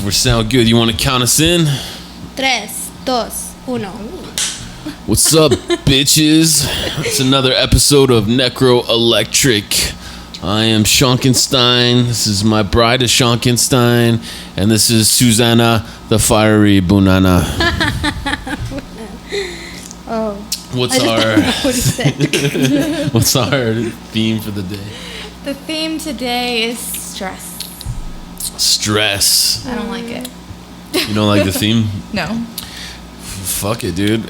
If we sound good, you want to count us in? 3, 2, 1. What's up, bitches? It's another episode of Necro Electric. I am Schonkenstein. This is my bride, Schonkenstein. And this is Susana, the fiery Bunana. Oh. What's our theme for the day? The theme today is stress. Stress. I don't like it. You don't like the theme? No. Fuck it, dude.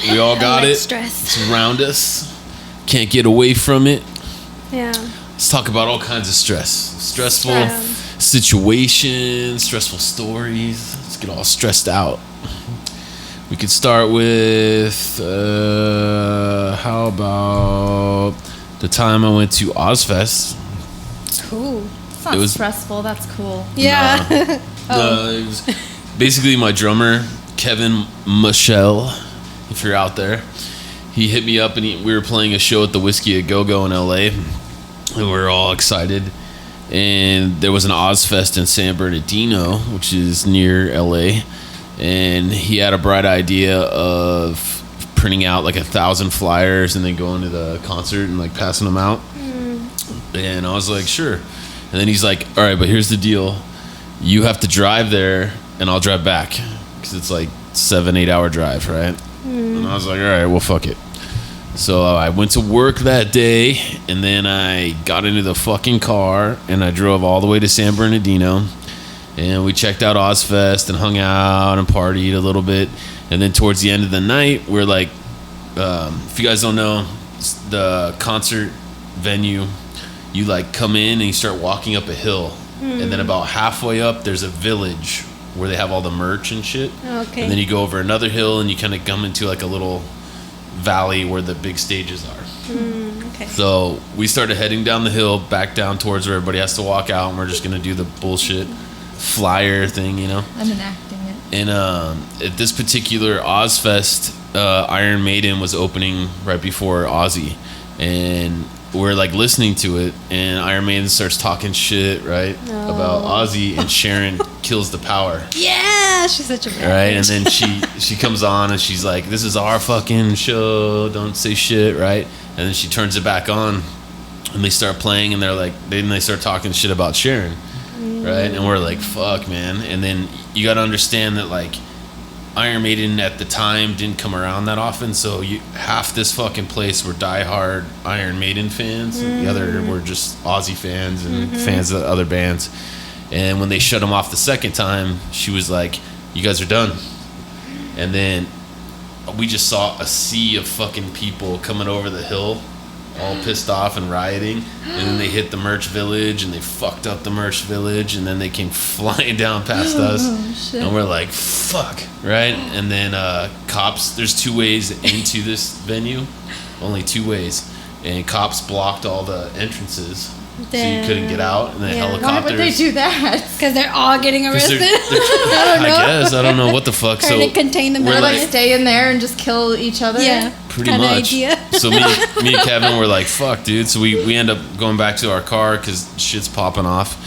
We all got it. Stress. It's around us. Can't get away from it. Yeah. Let's talk about all kinds of stress. Stressful situations, stressful stories. Let's get all stressed out. We could start with, how about the time I went to Ozfest? Cool. It's not stressful. That's cool. Yeah. It was basically my drummer, Kevin Michelle, if you're out there. He hit me up and we were playing a show at the Whiskey A Go-Go in LA. And we were all excited. And there was an Ozfest in San Bernardino, which is near LA. And he had a bright idea of printing out like 1,000 flyers and then going to the concert and like passing them out. And I was like, sure. And then he's like, all right, but here's the deal. You have to drive there and I'll drive back. Because it's like 7-8 hour drive, right? And I was like, all right, well, fuck it. So I went to work that day and then I got into the fucking car and I drove all the way to San Bernardino. And we checked out Ozfest and hung out and partied a little bit. And then towards the end of the night, we're like, if you guys don't know, the concert venue, you like come in and you start walking up a hill. And then about halfway up, there's a village where they have all the merch and shit. Okay. And then you go over another hill and you kind of come into like a little valley where the big stages are. Okay. So we started heading down the hill, back down towards where everybody has to walk out. And we're just going to do the bullshit flyer thing, you know. I'm enacting it. And at this particular Ozfest, Iron Maiden was opening right before Ozzy, and we're like listening to it, and Iron Maiden starts talking shit about Ozzy, and Sharon kills the power. Yeah, she's such a bitch. Right, and then she comes on and she's like, "This is our fucking show. Don't say shit." Right, and then she turns it back on, and they start playing, and they start talking shit about Sharon. Right, and we're like, fuck, man. And then you got to understand that like Iron Maiden at the time didn't come around that often, so half this fucking place were diehard Iron Maiden fans, the other were just Ozzy fans and fans of other bands. And when they shut him off the second time, she was like, you guys are done. And then we just saw a sea of fucking people coming over the hill, all pissed off and rioting. And then they hit the merch village and they fucked up the merch village, and then they came flying down past us. Shit. And we're like, fuck, right? And then cops, there's 2 ways into this venue, only 2 ways, and cops blocked all the entrances. So you couldn't get out, and then helicopters. Why would they do that? Because they're all getting arrested. I don't know what the fuck. Trying to contain the We're melee. like stay in there and just kill each other. Yeah, pretty kinda much. Idea. So me and Kevin were like, fuck, dude. So we end up going back to our car because shit's popping off.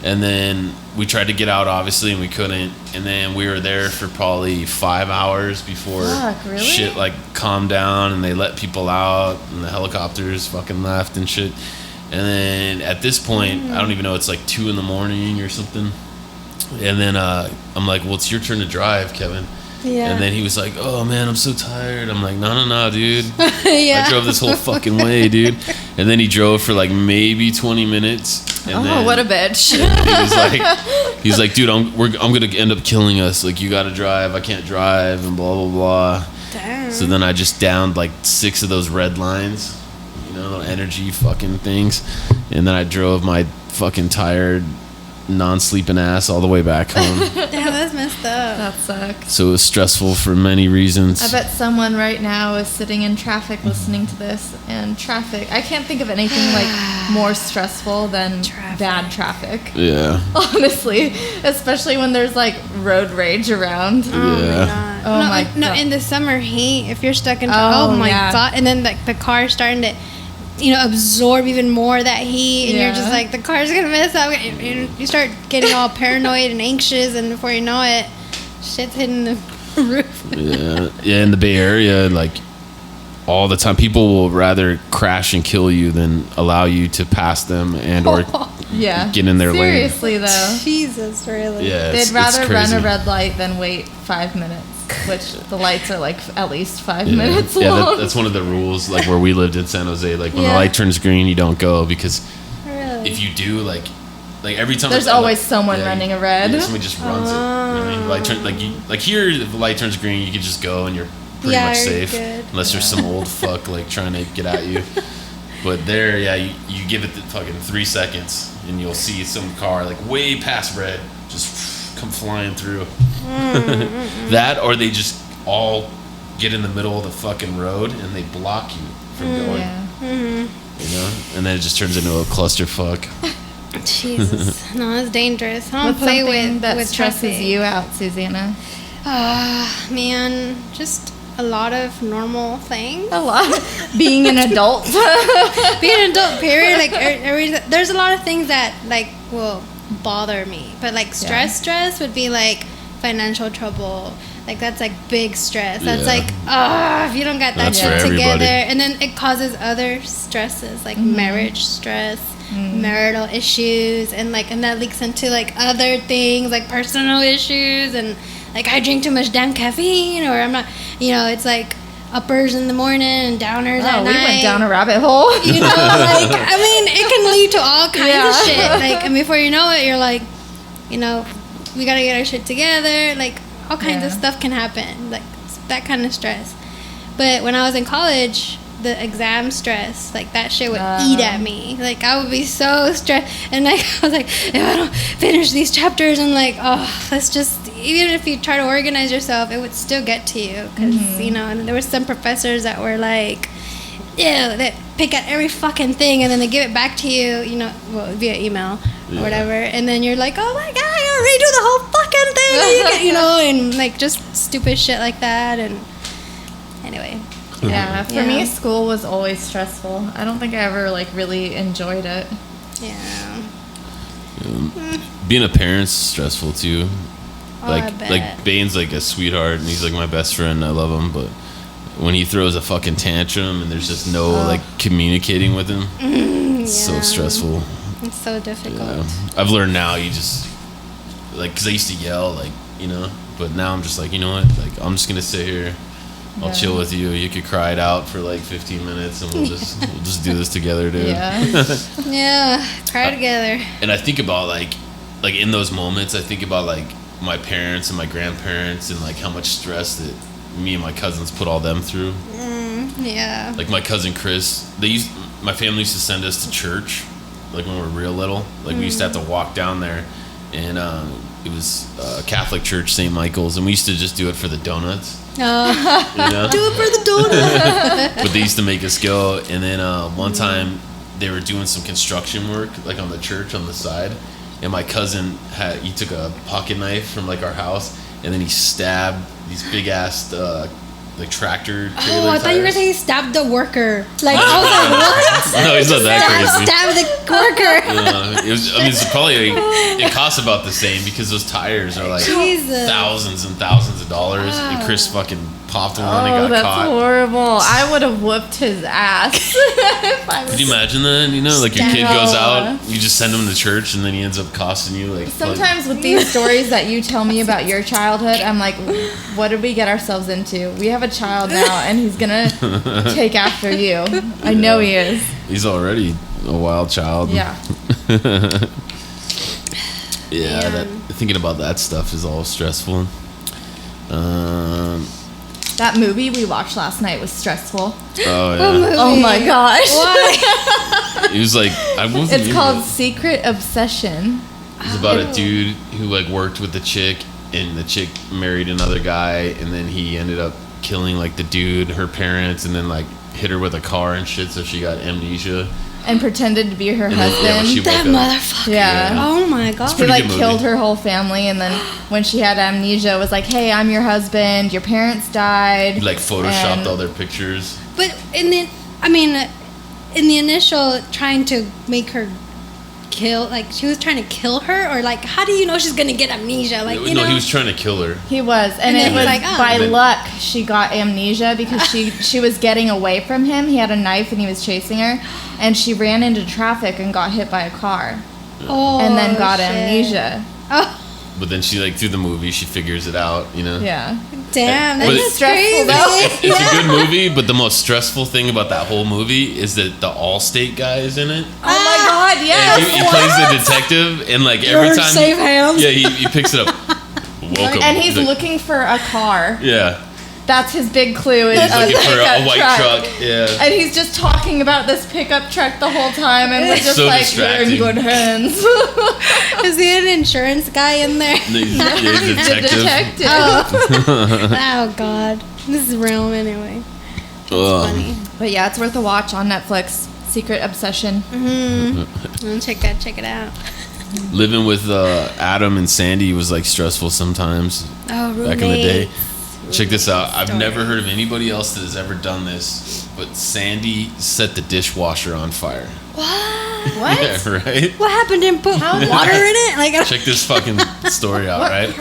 And then we tried to get out, obviously, and we couldn't. And then we were there for probably 5 hours before really? shit like calmed down, and they let people out, and the helicopters fucking left and shit. And then at this point, I don't even know, it's like 2 a.m. or something. And then I'm like, well, it's your turn to drive, Kevin. Yeah. And then he was like, oh man, I'm so tired. I'm like, no, dude. Yeah. I drove this whole fucking way, dude. And then he drove for like maybe 20 minutes. And then what a bitch. he was like, dude, I'm gonna end up killing us. Like, you gotta drive. I can't drive, and blah blah blah. Damn. So then I just downed like 6 of those red lines, you know, energy fucking things, and then I drove my fucking tired, non-sleeping ass all the way back home. Damn, that's messed up. That sucks. So it was stressful for many reasons. I bet someone right now is sitting in traffic listening to this, and traffic, I can't think of anything like more stressful than bad traffic. Yeah. Honestly, especially when there's like road rage around. Oh Yeah. my god. Oh my No, God. in the summer heat, if you're stuck in Oh, oh my yeah. god, and then like the car starting to absorb even more of that heat, and Yeah. you're just like, the car's gonna mess up, and you start getting all paranoid and anxious, and before you know it, shit's hitting the roof. Yeah, in the Bay Area, like all the time, people will rather crash and kill you than allow you to pass them and or Yeah. get in their lane. Seriously, though. Jesus, really? Yeah, They'd rather run crazy. a red light than wait 5 minutes, which the lights are like at least 5 Yeah. minutes Yeah, long. that's one of the rules. Like where we lived in San Jose, like when the Yeah. light turns green, you don't go, because Really? if you do, like every time There's it's- always someone running a red. Yeah, somebody just runs it. You know what I mean? Light turn, like here, if the light turns green, you can just go and you're pretty much you're safe, good. unless there's some old fuck like trying to get at you. But there, yeah, you give it the fucking 3 seconds, and you'll see some car like way past red just come flying through. That, or they just all get in the middle of the fucking road and they block you from going. Yeah. You know, and then it just turns into a clusterfuck. Jesus, no, it's dangerous. I don't What's play something with that stresses traffic. you out, Susanna? Man, just a lot of normal things. A lot. Being an adult. Being an adult, period. Like, there's a lot of things that like will bother me, but like stress would be like financial trouble. Like that's like big stress. That's Yeah. like if you don't got that That's shit for together, everybody. and then it causes other stresses like marriage stress, marital issues, and that leaks into like other things like personal issues, and like I drink too much damn caffeine, or I'm not. It's like uppers in the morning and downers at Oh, night. we went down a rabbit hole. It can lead to all kinds of shit. Like, and before you know it, you're like, we gotta get our shit together. Like, all kinds of stuff can happen. Like, that kind of stress. But when I was in college, the exam stress, like, that shit would eat at me. Like, I would be so stressed. And, like, I was like, if I don't finish these chapters, I'm like, let's just, even if you try to organize yourself, it would still get to you. Because, and there were some professors that were like, that pick at every fucking thing and then they give it back to you, via email or whatever. And then you're like, oh my God, I gotta redo the whole fucking thing, and like just stupid shit like that. And anyway. Yeah, for me, Yeah. school was always stressful. I don't think I ever like really enjoyed it. Yeah. Being a parent's stressful too. I bet. Like Bane's like a sweetheart and he's like my best friend. I love him, but when he throws a fucking tantrum and there's just no like communicating with him, it's so stressful. It's so difficult. Yeah. I've learned now you just like, because I used to yell but now I'm just like, you know what, like I'm just gonna sit here, I'll chill with you. You could cry it out for like 15 minutes and we'll just do this together, dude. Yeah. Yeah, cry together. And I think about like in those moments, I think about like my parents and my grandparents and like how much stress that me and my cousins put all them through. Yeah. Like my cousin Chris, my family used to send us to church, like when we were real little. Like we used to have to walk down there, and it was a Catholic church, St. Michael's, and we used to just do it for the donuts. You know? Do it for the donut. But they used to make us go, and then one time they were doing some construction work, like on the church on the side, and my cousin he took a pocket knife from like our house, and then he stabbed these big ass like tractor trailer I thought you were tires. saying he stabbed the worker. Like, I was like, what? No, he's not that crazy. Stab the worker. It's probably it costs about the same because those tires are like Jesus. thousands and thousands of dollars, and Chris fucking popped one and got that's caught. horrible. I would have whooped his ass. if I was Could you imagine that? Like your kid Stab. goes out, you just send him to church, and then he ends up costing you like. Sometimes with these stories that you tell me about your childhood, I'm like, what did we get ourselves into? We have a child now, and he's gonna take after you. I know he is. He's already a wild child. Yeah. Yeah. Thinking about that stuff is all stressful. That movie we watched last night was stressful. Oh yeah. Oh my gosh. Why? He was like, I wasn't. It's even- called Secret Obsession. It's about a dude who like worked with the chick, and the chick married another guy, and then he ended up killing like the dude, her parents, and then like hit her with a car and shit, so she got amnesia. And pretended to be her And then, husband. yeah, when she That woke up, motherfucker. Yeah. Oh my God. He pretty like good movie. killed her whole family, and then when she had amnesia, was like, "Hey, I'm your husband. Your parents died." he like photoshopped And- all their pictures. But, and then, I mean, in the initial trying to make her kill, like she was trying to kill her, or like how do you know she's gonna get amnesia? Like you know, he was trying to kill her. He was, and it was like, by luck she got amnesia because she was getting away from him. He had a knife and he was chasing her, and she ran into traffic and got hit by a car, and then got amnesia. Oh. But then she through the movie she figures it out, you know. Yeah. Damn, But that's stressful, crazy. though. It's a good movie, but the most stressful thing about that whole movie is that the Allstate guy is in it. Oh my God! Yes. And he plays the detective, and like every You're time, safe hands. yeah, he picks it up. Welcome. And he's looking for a car. Yeah. That's his big clue. Is He's looking for a white truck. Yeah. And he's just talking about this pickup truck the whole time, and we're just So like, distracting. you're in good hands. Is he an insurance guy in there? He's a detective. Oh God, this is real anyway. Funny. But yeah, it's worth a watch on Netflix. Secret Obsession. Check it out. Living with Adam and Sandy was like stressful sometimes. Oh, roommates. Back in the day. Check this out. I've never heard of anybody else that has ever done this, but Sandy set the dishwasher on fire. What? What? Yeah, right? What happened? Didn't put water in it? Like, Check this fucking story out, right?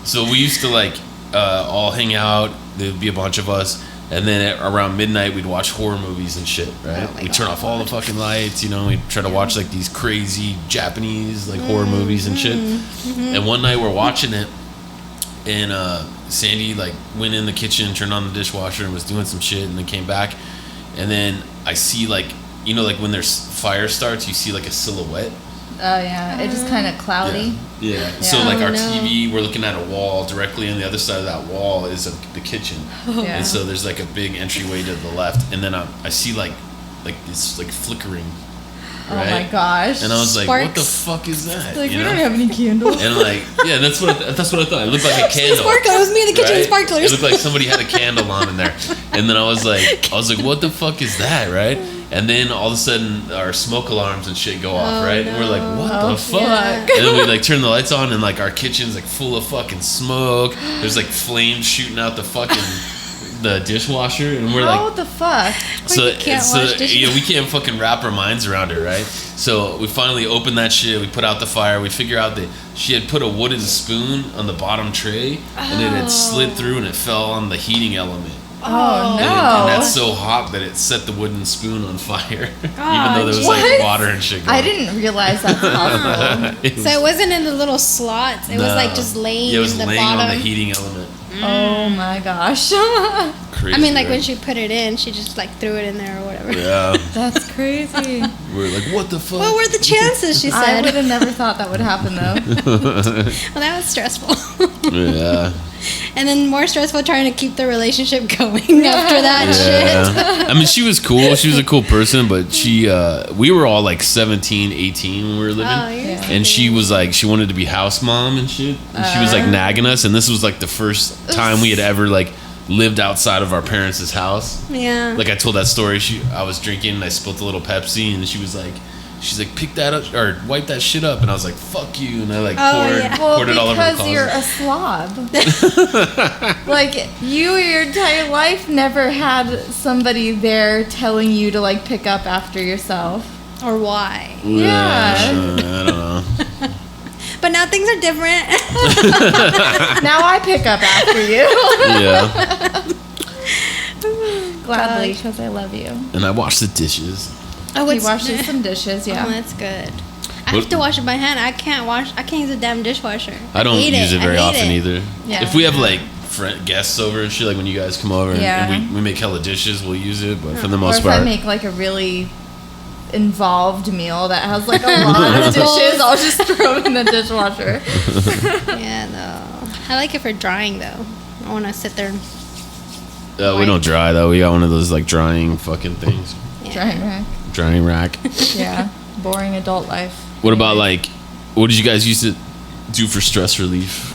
So we used to all hang out. There'd be a bunch of us, and then around midnight we'd watch horror movies and shit, right? We'd turn off all the fucking lights, you know. We'd try to watch these crazy Japanese horror movies and shit. And one night we're watching it, and Sandy went in the kitchen, turned on the dishwasher, and was doing some shit, and then came back, and then I see when there's fire starts, you see a silhouette. Oh yeah, it just kind of cloudy. Yeah. So our TV, we're looking at a wall. Directly on the other side of that wall is the kitchen, Yeah. and so there's a big entryway to the left, and then I see this flickering. Right? Oh my gosh. And I was like, what the Sparks. fuck is that? Like, we don't have any candles. And that's what I thought. It looked like a candle. Sparkler. It was me in the kitchen with Right? sparklers. It looked like somebody had a candle on in there. And then I was like, what the fuck is that, right? And then all of a sudden our smoke alarms and shit go off, right? And we're like, what the fuck? Yeah. And then we turn the lights on, and our kitchen's full of fucking smoke. There's flames shooting out the dishwasher, and we're What the fuck? so can't wash dishes. we can't fucking wrap our minds around it, right? So we finally open that shit. We put out the fire. We figure out that she had put a wooden spoon on the bottom tray, and it had slid through, and it fell on the heating element. Oh no. And that's so hot that it set the wooden spoon on fire, even though there was what? water and shit going I didn't realize that's possible. So it wasn't in the little slots. It was just laying. Yeah, it was in the laying bottom. on the heating element. Oh my gosh. Crazy. I mean, when right? she put it in, she just threw it in there or whatever. Yeah, That's crazy. we're like, what the fuck? What were the chances? She I said. would have never thought that would happen though. Well, that was stressful. Yeah. And then more stressful trying to keep the relationship going after that shit. Yeah. I mean, she was cool. She was a cool person, but we were all 17, 18 when we were living. Oh, you're And she was she wanted to be house mom and shit. And she was nagging us. And this was the first time we had ever lived outside of our parents' house. Yeah. I told that story. I was drinking and I spilled a little Pepsi, and she's like, pick that up or wipe that shit up. And I was like, fuck you. And I poured it all over the because closet. you're a slob. You your entire life never had somebody there telling you to pick up after yourself. Or why? Yeah. I don't know. But now things are different. Now I pick up after you. Yeah. Gladly, because I love you. And I wash the dishes. Oh, He washes some dishes, yeah. Oh, that's good. I have to wash it by hand. I can't use a damn dishwasher. I don't hate use it very I hate often it. either. Yeah. If we have guests over and shit, when you guys come over Yeah. and we make hella dishes, we'll use it. But for the Or most if part, I make a really involved meal that has a lot of dishes, I'll just throw them in the dishwasher. Yeah, no. I like it for drying though. I want to sit there. we don't dry though. We got one of those drying fucking things, Drying rack. drying rack. Yeah. Boring adult life. What about what did you guys used to do for stress relief?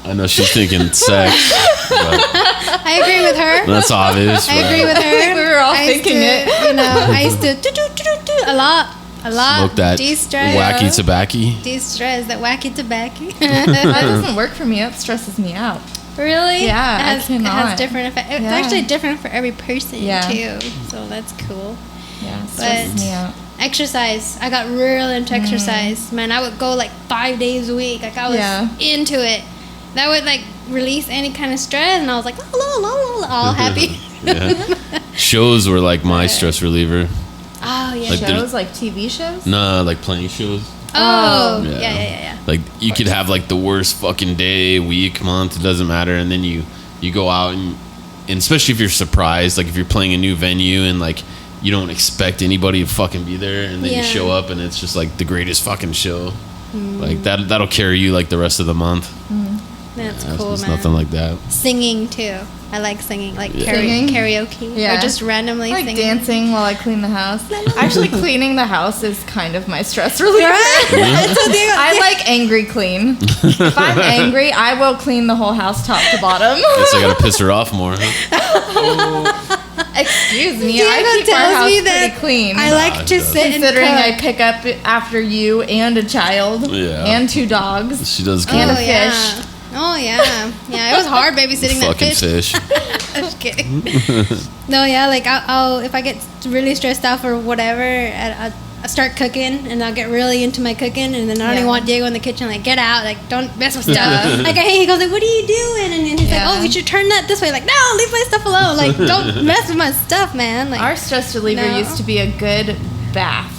I know she's thinking sex, but I agree with her. that's obvious. I agree with her. We were all I used thinking to, it. I used to do a lot. Smoke that De-stress. wacky tobacco. De-stress, that wacky tobacco. That doesn't work for me. It stresses me out. Really? Yeah, it has different effects. It's actually different for every person too. So that's cool. Yeah, but exercise, I got real into exercise. Man, I would go like 5 days a week. Like I was into it. That would like release any kind of stress, and I was like, all happy. Shows were like my stress reliever. Oh yeah, like shows like TV shows. No, like playing shows. Oh yeah. Like you could have like the worst fucking day, week, month. It doesn't matter, and then you go out and especially if you're surprised, like if you're playing a new venue and like you don't expect anybody to fucking be there, and then you show up and it's just like the greatest fucking show. Like that'll carry you like the rest of the month. That's cool, it's man. Nothing like that. Singing too. I like singing, like karaoke. Or just randomly like singing. dancing while I clean the house. Actually, cleaning the house is kind of my stress reliever. I like angry clean. If I'm angry, I will clean the whole house top to bottom. Guess I gotta piss her off more, huh? Excuse me, I keep our house pretty clean. I like to sit and considering I pick up after you and a child and 2 dogs. She does good. And a fish. Oh yeah, it was hard babysitting that fish. I'm just kidding. No, like I'll if I get really stressed out or whatever, I start cooking and I'll get really into my cooking, and then I don't even want Diego in the kitchen. Like, get out, like don't mess with stuff. Like he goes like, what are you doing? And then he's like, oh, we should turn that this way. Like, no, leave my stuff alone. Like, don't mess with my stuff, man. Like, our stress reliever used to be a good bath.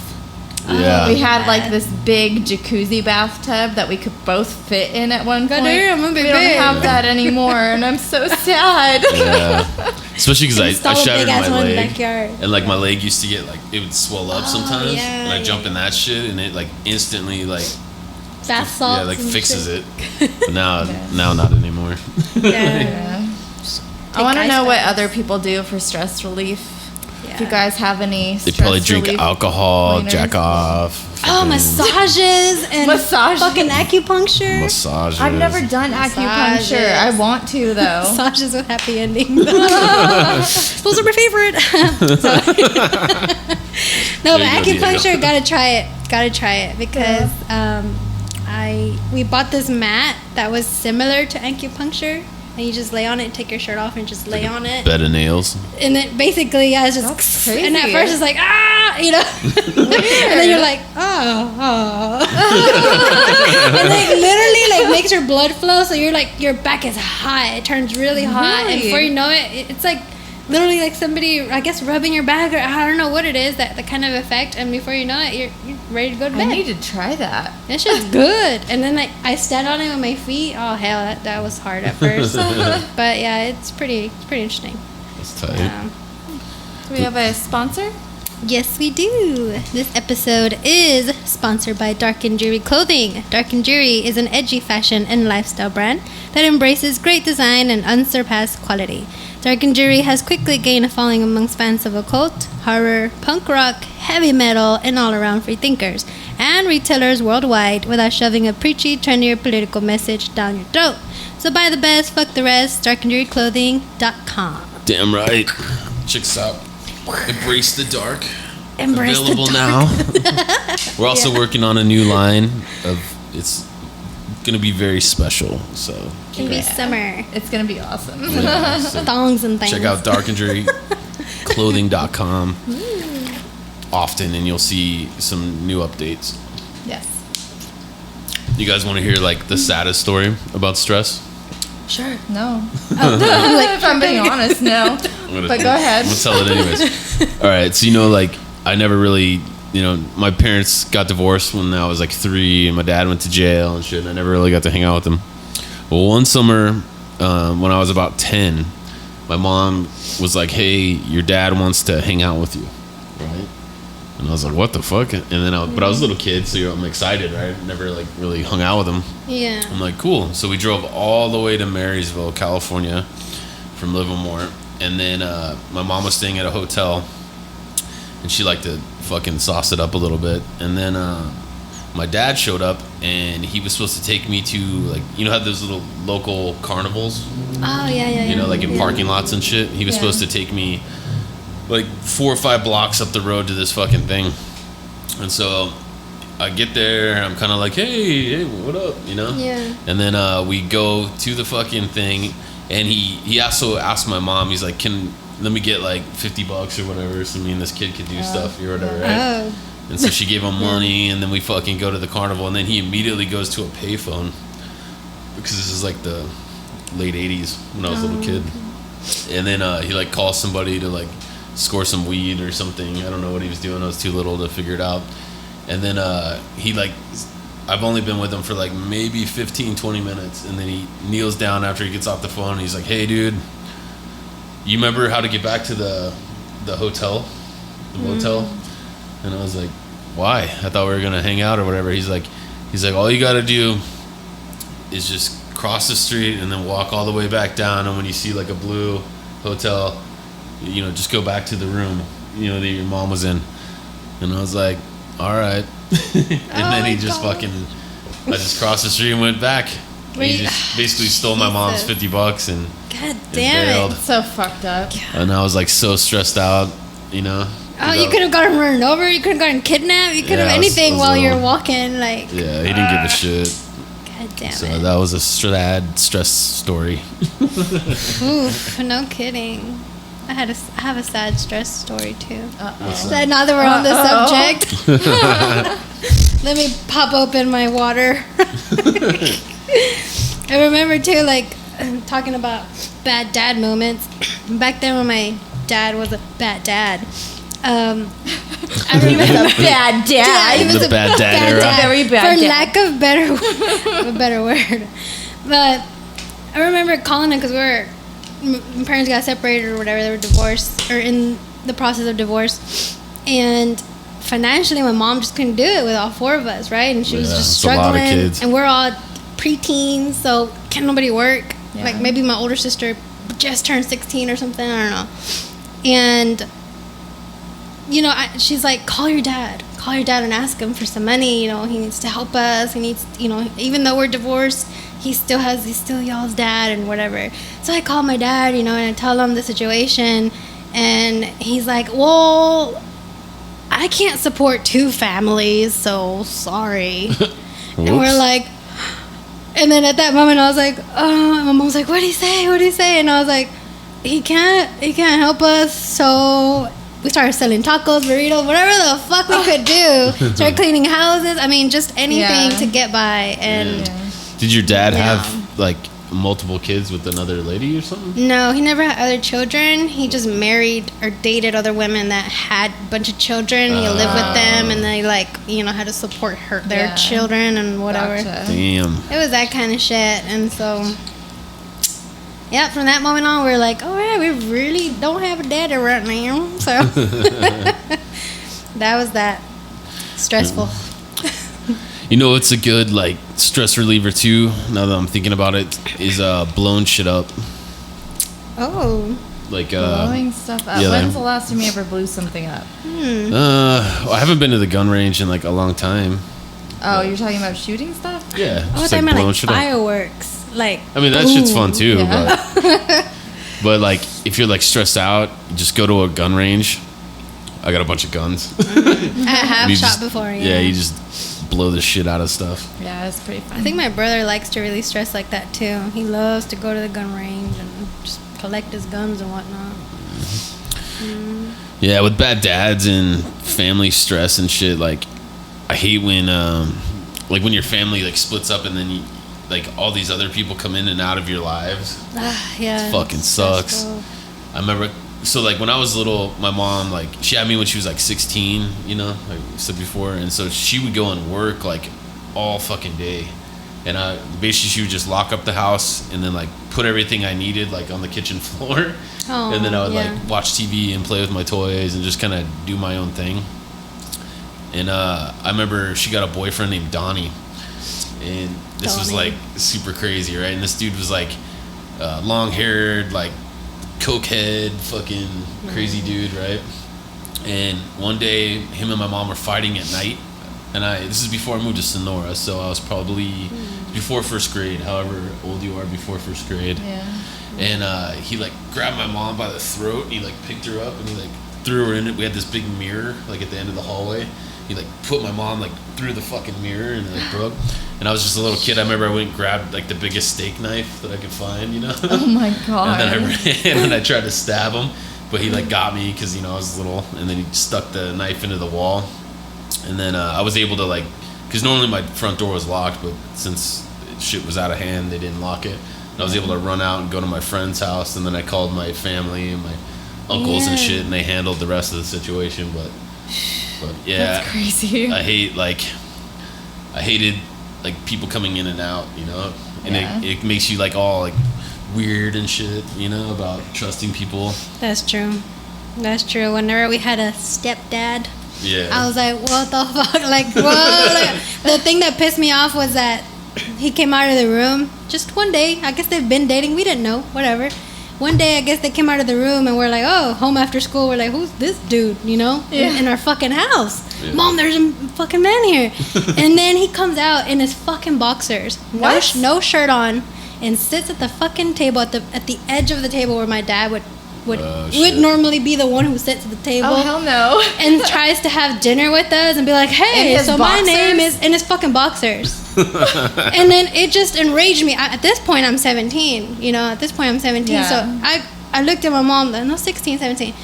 Yeah. We had like this big jacuzzi bathtub that we could both fit in at one point. We don't have that anymore, and I'm so sad. Yeah. Especially because I shattered my leg, and like my leg used to get like it would swell up sometimes, and I jump in that shit, and it like instantly like bath salts. Yeah, like fixes it. But now not anymore. I want to know what other people do for stress relief. If you guys have any they probably drink alcohol, jack off. Oh, massages and fucking acupuncture. Massages. I've never done acupuncture. I want to though. Massages with happy ending. Those are my favorite. No, but acupuncture, gotta try it because we bought this mat that was similar to acupuncture. And you just lay on it and take your shirt off and just lay on it. Bed of nails. And then basically, it's just... That's crazy. And at first it's like, you know? And then you're like, And like literally like makes your blood flow. So you're like, your back is hot. It turns really hot. And before you know it, it's like literally like somebody, I guess, rubbing your back, or I don't know what it is, that the kind of effect. And before you know it, you're ready to go to bed. I need to try that. That shit's good. And then like I stand on it with my feet. Oh hell, that was hard at first. But yeah, it's pretty interesting. That's tight. Do we have a sponsor? Yes, we do. This episode is sponsored by Dark and Dreary Clothing. Dark and Dreary is an edgy fashion and lifestyle brand that embraces great design and unsurpassed quality. Dark and Dreary has quickly gained a following amongst fans of occult, horror, punk rock, heavy metal, and all-around free thinkers, and retailers worldwide without shoving a preachy, trendy, or political message down your throat. So buy the best, fuck the rest, darkanddrearyclothing.com. Damn right. Check this out. Embrace the dark. Embrace Available the dark. now. We're also working on a new line of gonna be very special. So It's gonna be summer. It's gonna be awesome. Yeah, so thongs and things. check out darkanddrearyclothing.com often, and you'll see some new updates. Yes. You guys want to hear like the saddest story about stress? Sure. No. If I'm being honest, no. But go ahead. I'm gonna tell it anyways. All right. So like I never really. My parents got divorced when I was like 3, and my dad went to jail and shit, and I never really got to hang out with them. Well, one summer, when I was about 10, my mom was like, hey, your dad wants to hang out with you, right? And I was like, what the fuck? And then but I was a little kid, so I'm excited, right? Never like really hung out with him. Yeah. I'm like, cool. So we drove all the way to Marysville, California from Livermore. And then my mom was staying at a hotel, and she liked to fucking sauce it up a little bit. And then my dad showed up, and he was supposed to take me to like, how those little local carnivals? Oh yeah. Like in parking lots and shit. He was supposed to take me like 4 or 5 blocks up the road to this fucking thing. And so I get there, and I'm kind of like, hey, what up, Yeah. And then we go to the fucking thing, And he also asked my mom, he's like, let me get like $50 or whatever, so me and this kid could do stuff or whatever, right? Oh. And so she gave him money, and then we fucking go to the carnival, and then he immediately goes to a payphone, because this is like the late 80s when I was a little kid. And then he like calls somebody to like score some weed or something. I don't know what he was doing. I was too little to figure it out. And then he like, I've only been with him for like maybe 15, 20 minutes. And then he kneels down after he gets off the phone. And he's like, hey, dude, you remember how to get back to the hotel, the motel? And I was like, why? I thought we were going to hang out or whatever. He's like, all you got to do is just cross the street and then walk all the way back down. And when you see like a blue hotel, you know, just go back to the room, you know, that your mom was in. And I was like, all right. And then he just I just crossed the street and went back. And he just basically stole my mom's $50 and God damn it. So fucked up. And I was like so stressed out, you know. Oh, you could have gotten run over. You could have gotten kidnapped. You could have anything while you're walking. Like, yeah, he didn't give a shit. God damn it. So that was a sad stress story. Oof, no kidding. I have a sad stress story too. What's that? Now that we're on the subject, let me pop open my water. I remember too, like, talking about bad dad moments. Back then when my dad was a bad dad. I remember a bad dad. He was the bad dad era. Very bad for dad. lack of a better word. But I remember calling him because my parents got separated or whatever. They were divorced or in the process of divorce, and financially my mom just couldn't do it with all four of us, right? And she was just struggling, a lot of kids. and we're all preteens, so can nobody work. Like maybe my older sister just turned 16 or something, I don't know. And you know, she's like, call your dad and ask him for some money. You know, he needs to help us. He needs, you know, even though we're divorced, he's still y'all's dad and whatever. So I call my dad, you know, and I tell him the situation, and he's like, well, I can't support two families, so sorry. And we're like, and then at that moment I was like, oh, my mom was like, what'd he say? And I was like, he can't help us, so we started selling tacos, burritos, whatever the fuck we could do. Started cleaning houses. I mean, just anything to get by. And did your dad have like multiple kids with another lady or something? No, he never had other children. He just married or dated other women that had a bunch of children. He lived with them, and they like, you know, had to support their children and whatever. Gotcha. Damn. It was that kind of shit, and so. Yeah, from that moment on, we were like, oh, yeah, we really don't have a daddy right now. So that was that. Stressful. You know, it's a good, like, stress reliever, too, now that I'm thinking about it, is blowing shit up. Oh. Like, blowing stuff up. yeah, When's the last time you ever blew something up? I haven't been to the gun range in, like, a long time. Oh, you're talking about shooting stuff? Yeah. Oh, just, I meant blowing like shit up. fireworks. Like, I mean, that shit's fun, too, Yeah. but like, if you're, like, stressed out, just go to a gun range. I got a bunch of guns. I have shot just, before, Yeah, you just blow the shit out of stuff. Yeah, it's pretty fun. I think my brother likes to really stress like that too. He loves to go to the gun range and just collect his guns and whatnot. Yeah, with bad dads and family stress and shit, like, I hate when, like, when your family, like, splits up and then you, like, all these other people come in and out of your lives. Yeah. It fucking sucks. Stressful. I remember, so, like, when I was little, my mom, like, she had me when she was, like, 16, you know, like I said before, and so she would go and work, like, all fucking day, and basically she would just lock up the house and then, like, put everything I needed, like, on the kitchen floor, and then I would, like, watch TV and play with my toys and just kind of do my own thing. And I remember she got a boyfriend named Donnie, and this was, like, super crazy, right? And this dude was, like, long-haired, like, cokehead, fucking crazy dude, right? And one day, him and my mom were fighting at night, and this is before I moved to Sonora, so I was probably before first grade, however old you are before first grade. Yeah. And he, like, grabbed my mom by the throat, and he, like, picked her up, and he, like, threw her in it. We had this big mirror, like, at the end of the hallway, he like put my mom like through the fucking mirror and it like broke. And I was just a little kid. I remember I went and grabbed like the biggest steak knife that I could find, you know. Oh my god! And then I ran and I tried to stab him, but he like got me because, you know, I was little. And then he stuck the knife into the wall. And then I was able to like, because normally my front door was locked, but since shit was out of hand, they didn't lock it. And I was able to run out and go to my friend's house, and then I called my family and my uncles and shit, and they handled the rest of the situation. But yeah, that's crazy. I hated like people coming in and out, you know, and it makes you like all like weird and shit, you know, about trusting people. That's true. Whenever we had a stepdad, I was like, what the fuck? Like, the thing that pissed me off was that he came out of the room just one day. I guess they've been dating. We didn't know. Whatever. One day, I guess they came out of the room and we're like, oh, home after school. We're like, who's this dude, you know, in our fucking house? Yeah. Mom, there's a fucking man here. And then he comes out in his fucking boxers. No shirt on, and sits at the fucking table at the edge of the table where my dad would normally be the one who sits at the table. Oh, hell no. And tries to have dinner with us and be like, hey, so my name is... In his fucking boxers. And then it just enraged me. At this point, I'm 17. You know, So I looked at my mom, no, 16, 17.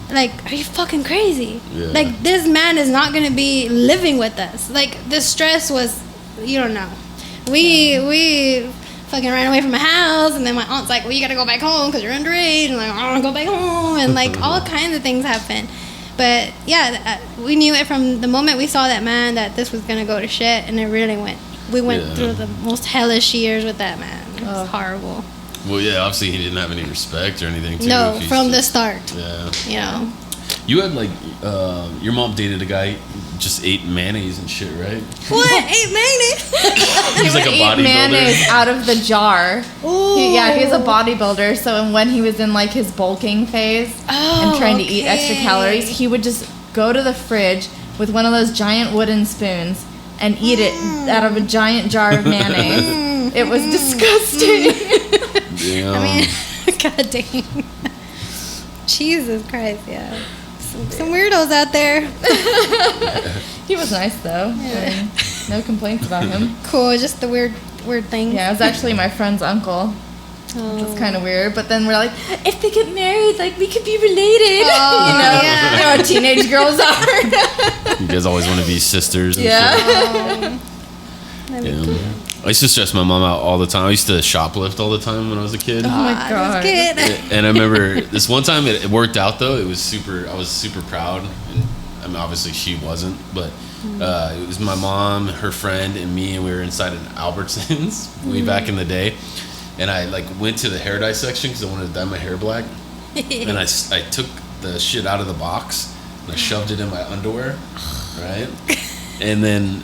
Like, are you fucking crazy? Yeah. Like, this man is not going to be living with us. Like, the stress was... You don't know. We fucking ran away from my house, and then my aunt's like, well, you gotta go back home because you're underage, and like, I want to go back home, and like all kinds of things happened. But yeah, we knew it from the moment we saw that man that this was gonna go to shit, and it really we went through the most hellish years with that man. It was horrible. Well, yeah, obviously he didn't have any respect or anything too. No, from the start. Yeah. You know. You had like your mom dated a guy just ate mayonnaise and shit, right? What? Ate mayonnaise? He's like a bodybuilder. Mayonnaise out of the jar. He's a bodybuilder. So when he was in like his bulking phase and trying to eat extra calories, he would just go to the fridge with one of those giant wooden spoons and eat it out of a giant jar of mayonnaise. It was disgusting. Damn. I mean, god dang. Jesus Christ, yeah. Some weirdos out there. He was nice though. Yeah. I mean, no complaints about him. Cool, just the weird thing. Yeah, it was actually my friend's uncle. Oh. It's kind of weird, but then we're like, if they get married, like we could be related. Oh, you know how teenage girls are. You guys always want to be sisters. And shit. I used to stress my mom out all the time. I used to shoplift all the time when I was a kid. Oh my god! And I remember this one time it worked out though. I was super proud. And, I mean, obviously she wasn't, but it was my mom, her friend, and me, and we were inside an Albertsons way back in the day. And I like went to the hair dye section because I wanted to dye my hair black. And I took the shit out of the box and I shoved it in my underwear, right? And then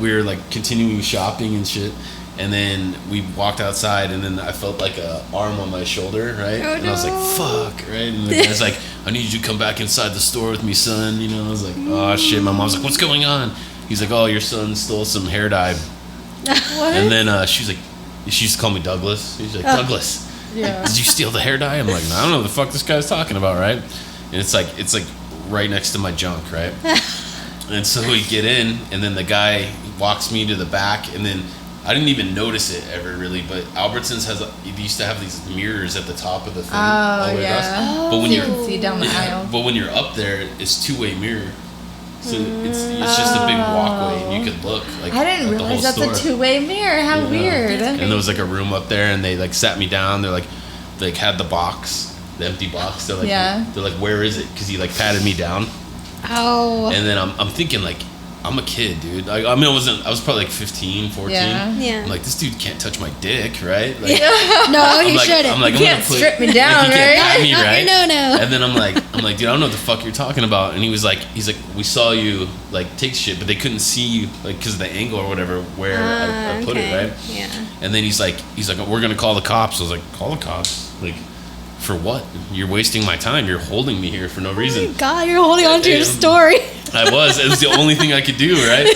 we were like continuing shopping and shit. And then we walked outside, and then I felt like a arm on my shoulder, right? Oh, and I was like, fuck, right? And the guy's like, I need you to come back inside the store with me, son. You know, I was like, oh shit. My mom's like, what's going on? He's like, oh, your son stole some hair dye. What? And then she's like, she used to call me Douglas. She's like, Douglas, did you steal the hair dye? I'm like, no, I don't know what the fuck this guy's talking about, right? And it's like right next to my junk, right? And so we get in, and then the guy walks me to the back, and then I didn't even notice it ever really, but Albertsons used to have these mirrors at the top of the thing. All the way across. But when you can see down the aisle. But when you're up there, it's two-way mirror. So it's just a big walkway, and you could look like I didn't realize that's a two-way mirror. How weird! And there was like a room up there, and they like sat me down. They had the box, the empty box. They're like, where is it? Because he like patted me down. Oh. And then I'm thinking like, I'm a kid, dude. Like, I mean, I was probably like 15, 14. Yeah. I'm like, this dude can't touch my dick, right? Like, no, he shouldn't. I'm like, you can't strip me down, like, he right? can't pat me, right? No. And then I'm like, dude, I don't know what the fuck you're talking about. And he's like, we saw you like take shit, but they couldn't see you like because of the angle or whatever where I put it, right? Yeah. And then he's like, we're gonna call the cops. I was like, call the cops, like. For what? You're wasting my time. You're holding me here for no reason. Oh my God, you're holding on to your story. I was. It was the only thing I could do, right?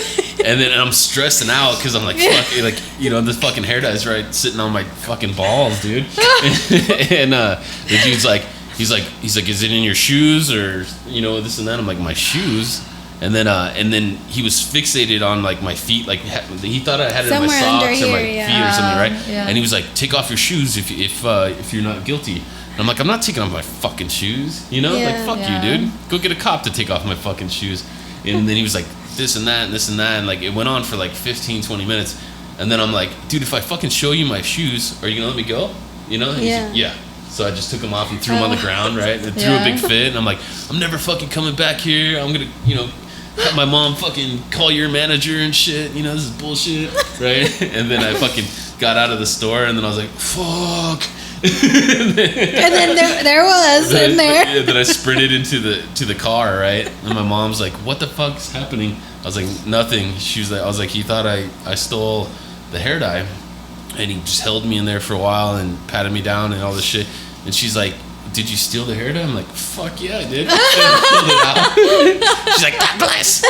And then I'm stressing out because I'm like, fuck, like, you know, this fucking hair dye's right sitting on my fucking balls, dude. And the dude's like, he's like, is it in your shoes or, you know, this and that? I'm like, my shoes? And then he was fixated on like my feet, like he thought I had it Somewhere in my socks or my here, feet or something, right? Yeah. And he was like, "Take off your shoes if you're not guilty." And I'm like, "I'm not taking off my fucking shoes, you know? Yeah. Like fuck you, dude. Go get a cop to take off my fucking shoes." And then he was like, "This and that and this and that," and like it went on for like 15, 20 minutes. And then I'm like, "Dude, if I fucking show you my shoes, are you gonna let me go?" You know? And he's like, yeah. So I just took them off and threw them on the ground, right? And threw a big fit. And I'm like, "I'm never fucking coming back here. I'm gonna, have my mom fucking call your manager and shit. You know, this is bullshit," right? And then I fucking got out of the store, and then I was like, "Fuck." And then there was in there. Yeah, then I sprinted into the car, right? And my mom's like, "What the fuck's happening?" I was like, "Nothing." She was like, "I was like, he thought I stole the hair dye," and he just held me in there for a while and patted me down and all this shit. And she's like, "Did you steal the hair dye?" I'm like, "Fuck yeah, I did." And I pulled it out. She's like, "God bless."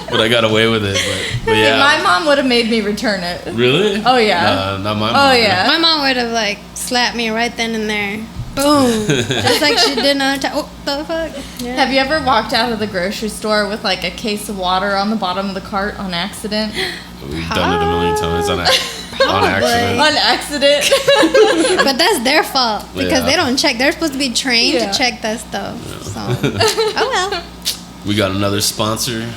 But I got away with it. But yeah. My mom would have made me return it. Really? Oh yeah. Nah, not my mom. Oh yeah. My mom would have like slapped me right then and there. Boom. Just like she did on time. Oh, the fuck? Yeah. Have you ever walked out of the grocery store with like a case of water on the bottom of the cart on accident? We've done it a million times on accident. On accident. But that's their fault because Yeah. they don't check. They're supposed to be trained Yeah. to check that stuff. So, oh well. We got another sponsor.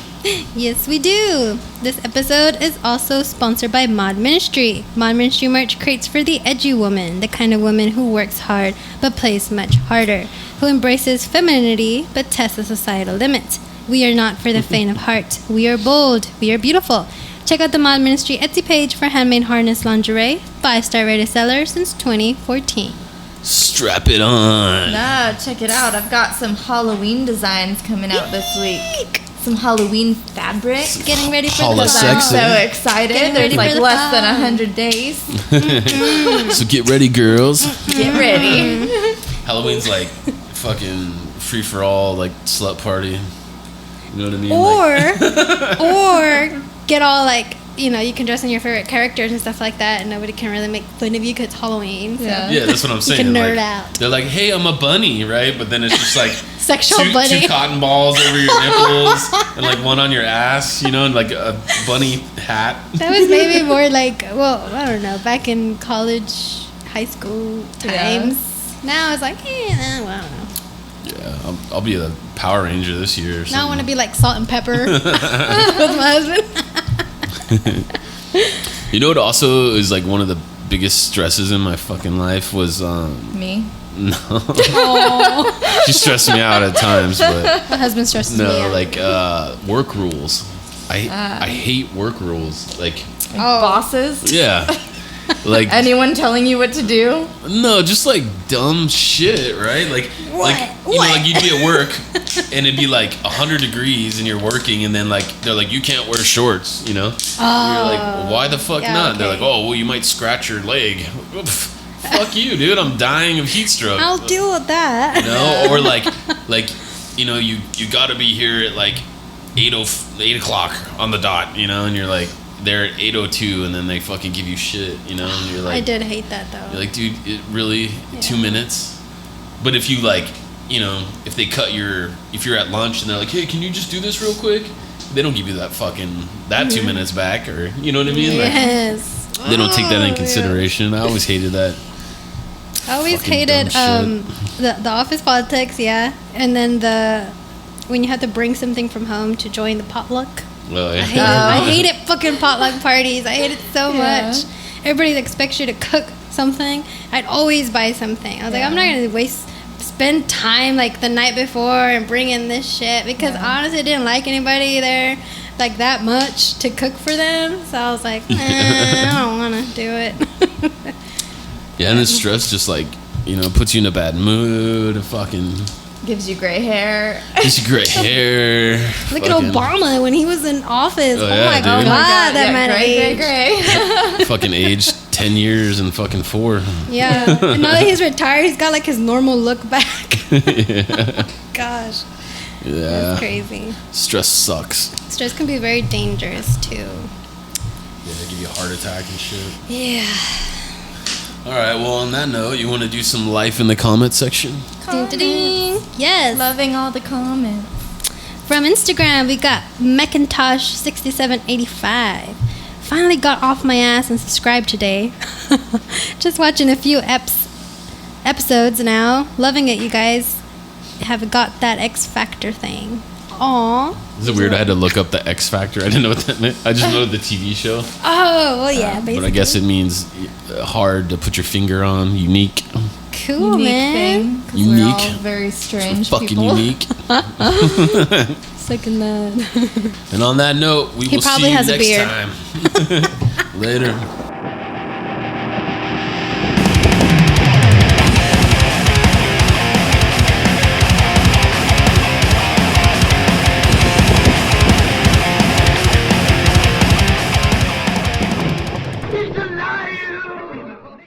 Yes, we do. This episode is also sponsored by Mod Ministry. Mod Ministry merch creates for the edgy woman, the kind of woman who works hard but plays much harder, who embraces femininity but tests the societal limits. We are not for the faint of heart. We are bold. We are beautiful. Check out the Mod Ministry Etsy page for handmade harness lingerie, 5-star rated seller since 2014. Strap it on. Nah, check it out. I've got some Halloween designs coming out this week. Some Halloween fabric. Getting ready for Holla the sexy. I'm Sexy. so excited. Getting There's ready like for the less than fall. 100 days. So get ready, girls. Get ready. Halloween's like fucking free for all, like slut party. You know what I mean? Or get all like, you can dress in your favorite characters and stuff like that, and nobody can really make fun of you because it's Halloween. So. Yeah. Yeah, that's what I'm saying. can nerd like, out. They're like, "Hey, I'm a bunny," right? But then it's just like Sexual bunny. two cotton balls over your nipples and like one on your ass, and like a bunny hat. That was maybe more like, well, I don't know, back in college, high school times. Now it's like, well, I don't know. Yeah, I'll be a Power Ranger this year. Or something. Now I want to be like Salt and Pepper with my husband. You know what also is like one of the biggest stresses in my fucking life was Me. no. Oh, She stressed me out at times, but my husband stresses me no, out. like work rules. I hate work rules. Like Bosses. yeah. Like Anyone telling you what to do? no, just like dumb shit, right? Like like you'd be at work and it'd be like 100 degrees and you're working and then like they're like you can't wear shorts, And you're like, well, why the fuck yeah, not? They're okay. like, oh well, you might scratch your leg. Fuck you, dude. I'm dying of heat stroke. I'll deal with that. Or like you got to be here at like 8 o'clock on the dot, and you're like there at 8:02 and then they fucking give you shit, and you're like I did hate that though. you're like, dude, it really 2 minutes? But if you like, if they cut if you're at lunch and they're like, hey, can you just do this real quick? They don't give you that 2 minutes back, or you know what I mean? Like, Yes. they don't take that in consideration. I always hated that. I always Fucking hated dumb the office politics, yeah, and then when you had to bring something from home to join the potluck. Well, yeah. I hated fucking potluck parties. I hate it so Yeah. much. Everybody expects you to cook something. I'd always buy something. I was like, I'm not gonna spend time like the night before and bring in this shit because honestly, I didn't like anybody there like that much to cook for them. So I was like, I don't want to do it. Yeah, and the stress just like, puts you in a bad mood. Fucking Gives you gray hair. gives you gray hair. Look at fucking- Obama when he was in office. Oh, Oh, yeah, my dude. god, Oh my that man aged. gray. Fucking aged 10 years and fucking 4. Yeah, and now that he's retired, he's got like his normal look back. Gosh, Yeah. that's crazy. Stress sucks. Stress can be very dangerous too. Yeah, they give you a heart attack and shit. Yeah. All right, well, on that note, you want to do some life in the comment section? Ding, ding, ding. Yes. Loving all the comments. From Instagram, we got Macintosh6785. Finally got off my ass and subscribed today. Just watching a few episodes now. Loving it, you guys. Have got that X Factor thing. Aww. Is it weird I had to look up the X Factor? I didn't know what that meant. I just know the TV show. Oh, well, yeah, basically. But I guess it means hard to put your finger on. Unique. Cool, unique man. Thing, unique. We're all very strange fucking people. Unique. Second that. And on that note, we will see you next a beard. time. Later.